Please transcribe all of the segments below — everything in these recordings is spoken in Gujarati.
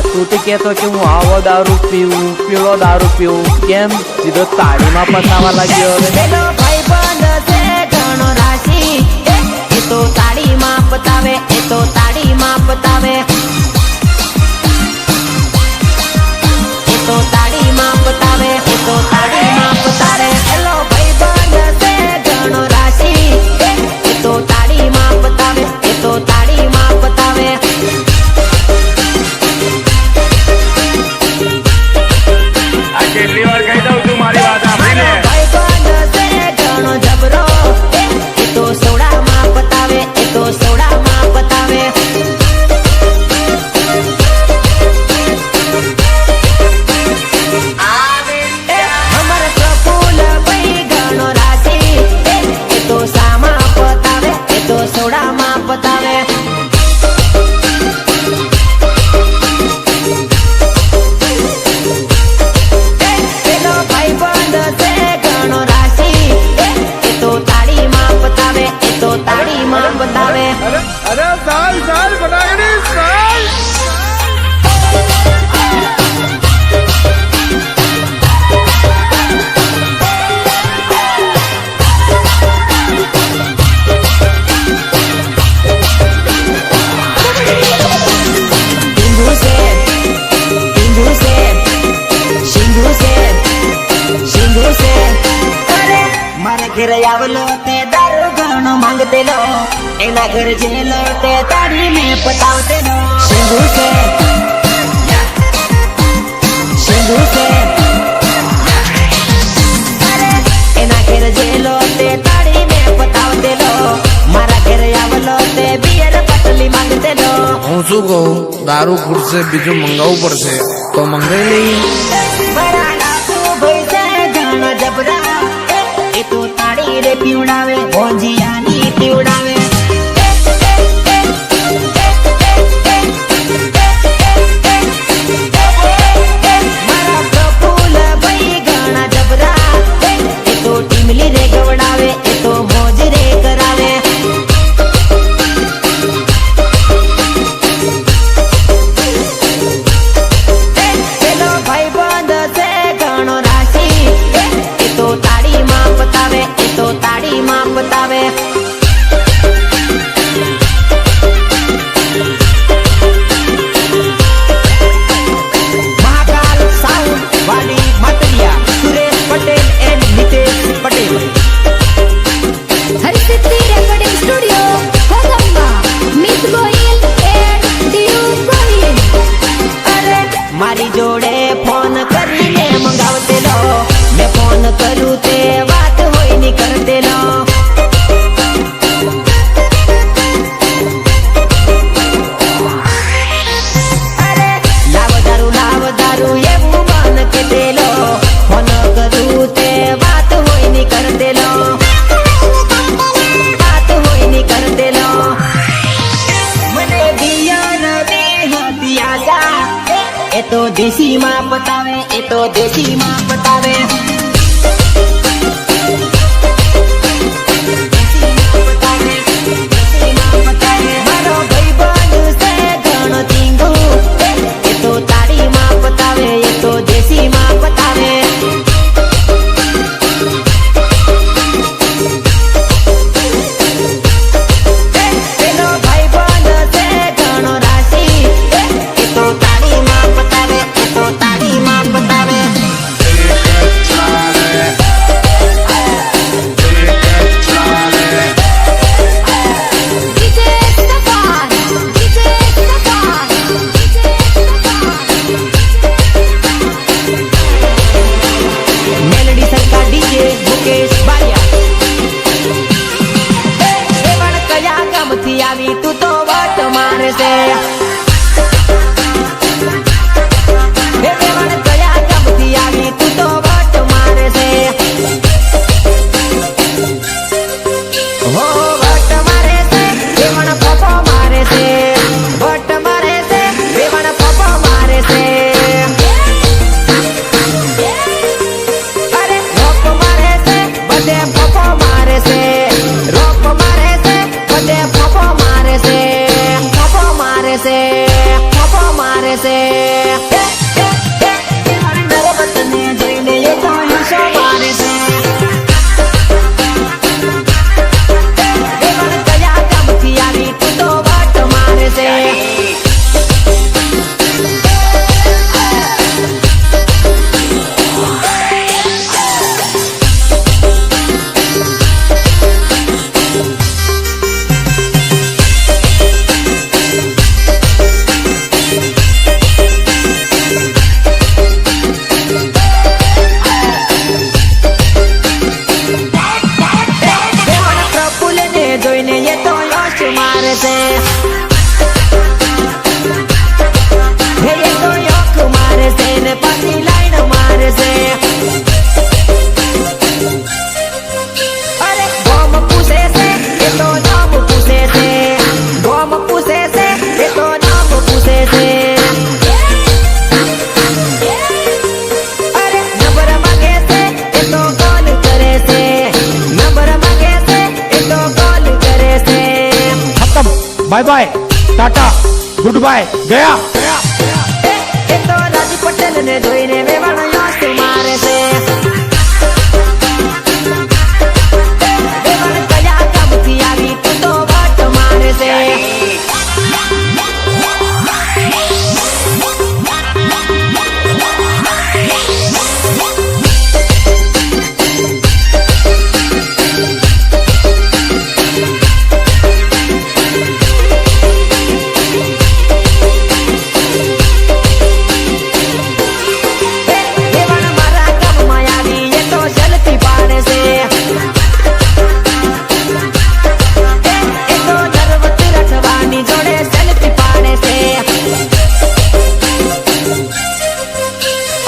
તું તો કહેતો કે હું આવો દારૂ પીવું પીળો દારૂ પીવું કેમ સીધો તાળીમાં પતાવા લાગ્યો હવે પેલો ભાઈબંધ છે ઘણો રાશી એ તો તાળીમાં પતાવે એ તો તાળીમાં પતાવે એ તો તાળીમાં પતાવે એ તો તાળીમાં પતાવે પેલો ભાઈબંધ છે ઘણો રાશી એ તો તાળીમાં પતાવે એ તો તાળીમાં પતાવે કેટલી વાર કહી દઉં છું મારી વાત સાંભળીને ભાઈબંધ છે ઘણો જબરો એ તો સોડામાં પતાવે એ તો સોડામાં પતાવે અમાર પ્રફુલ્લ ભાઈ ઘણો રાશી એ તો સામાં પતાવે એ તો સોડામાં પતાવે પેલો ભાઈબંધ છે ઘણો રાશી એ તો તાળીમાં પતાવે એ તો તાળીમાં પતાવે અરે સાલ સાલ બનાવી સાલ ટીંગુ છે ટીંગુ છે શીંગુ છે શીંગુ છે અરે મારા ઘરે આવલો તે દારૂ ઘણો માંગતેલો એના ઘરે જેલો તે તાળી મેં પતાવતેલો શીંગુ છે શીંગુ છે અરે એના ઘરે જેલો તે તાળી મેં પતાવતેલો મારા ઘરે આવલો તે બિયર પટલી માંગતેલો હું શું કહું દારૂ ખૂટશે બીજું મંગાવવું પડશે તો મંગાવી લઈએ મારા લાખો ભાઈ છે ઘણા જબરા એ તો તાળી રે પીવડાવે ભોંજિયાની પીવડાવે મારા પ્રફુલ્લ ભાઈ ઘણા જબરા એ તો ટીમલી રે ગવડાવે એ તો મોજ રે કરાવે પેલો ભાઈબંધ છે ઘણો રાશી એ તો તાળીમાં પતાવે એ તો તાળીમાં પતાવે મહાકાલ સાઉન્ડ વાલી Matliya Suresh Patel and Nitesh Patel Harsiddhi recording studio કોદંબા મિત ગોહિલ એન્ડ દીવ ગોહિલ અરે મારી જોડે ફોન કરીને મંગાવતેલો મેં ફોન કરું તે વાત હોય ની કરતેલો અરે લાવ દારૂ એવું મન કેતેલો ફોન કરું તે વાત હોય ની કરતેલો વાત હોય ની કરતેલો મને દિયા નદી હતી આજા એ તો દેશીમાં પતાવે એ તો દેશીમાં પતાવે મારો ભાઈબંધ છે ઘણો ટીંગુ એ તો તાળીમાં પતાવે એ તો દેશીમાં પતાવે પેલો ભાઈબંધ છે ઘણો રાશી એ તો તાળીમાં પતાવે એ તો તાળીમાં પતાવે એક bye bye tata good bye ગયા એ તો રાજ પટેલ ને જોઈને વેવાણો યાસ મારે છે વેવાણ કયા કામથી આવી તું તો વાટ મારે છે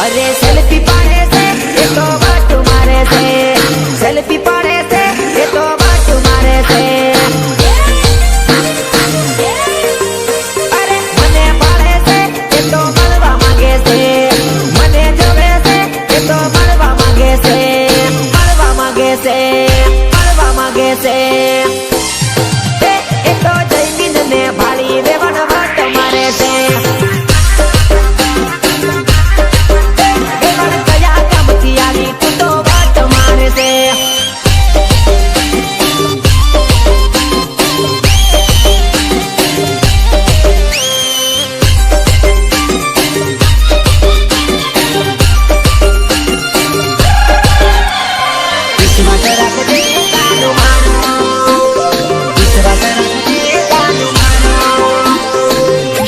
અરે સેલ્ફી પાડે છે એ તો વાટ મારે છે સેલ્ફી પાડે છે એ તો વાટ મારે છે અરે મને પાડે છે એ તો મળવા માંગે છે મને જોવે છે એ તો મળવા માંગે છે મળવા માંગે છે મળવા માંગે છે એ તો જયમીન ને ભાળી વેવાણ વાટ મારે છે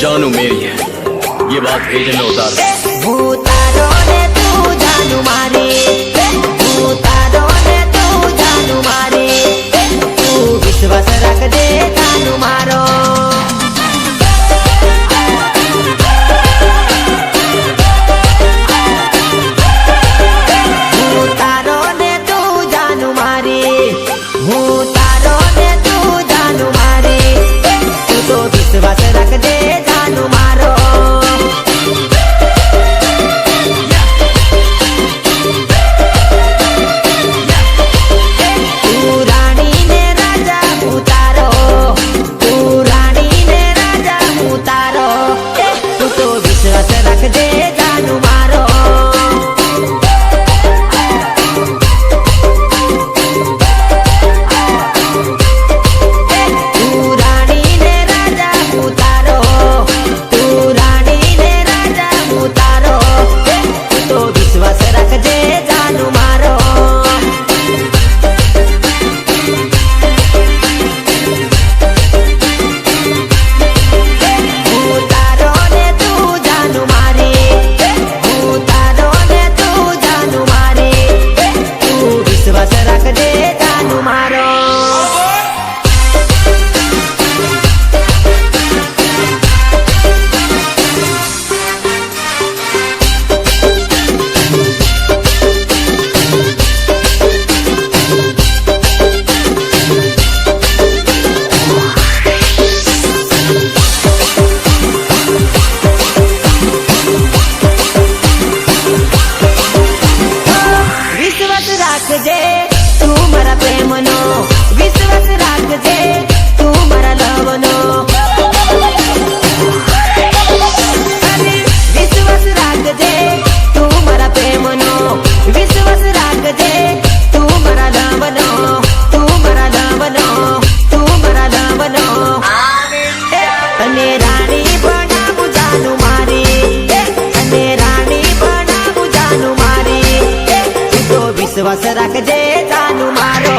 जानू मेरी है ये बात भेजने उतार भूतारो ने तू जानू मारी भूतारो ने तू जानू मारी तू विश्वास रख दे जानू मारो भूतारो ने तू जानू मारी भूतारो ने तू जानू मारी तू तो विश्वास रख दे जानू मारो तू रानी ने राजा उतारो तू रानी ने राजा उतारो तू तो विश्वास रख दे जानू मारो तू रानी ने राजा उतारो तू रानी ने राजा उतारो तू तो विश्वास रख दे जानू मारो भूतारो ने तू जानू मारी भूतारो ने तू जानू मारी तू विश्वास रख दे जानू मारो વિશ્વાસ રાખજે તું મારા પ્રેમનો વિશ્વાસ રાખજે તું મારા લવનો અરે વિશ્વાસ રાખજે તું મારા પ્રેમનો વિશ્વાસ રાખજે તું મારા લવનો તું મારા લવનો તું મારા લવનો અને રાણી બનાવું જાનું મારી અને રાણી બનાવું જાનું મારી તું તો વિશ્વાસ રાખજે જાનું મારો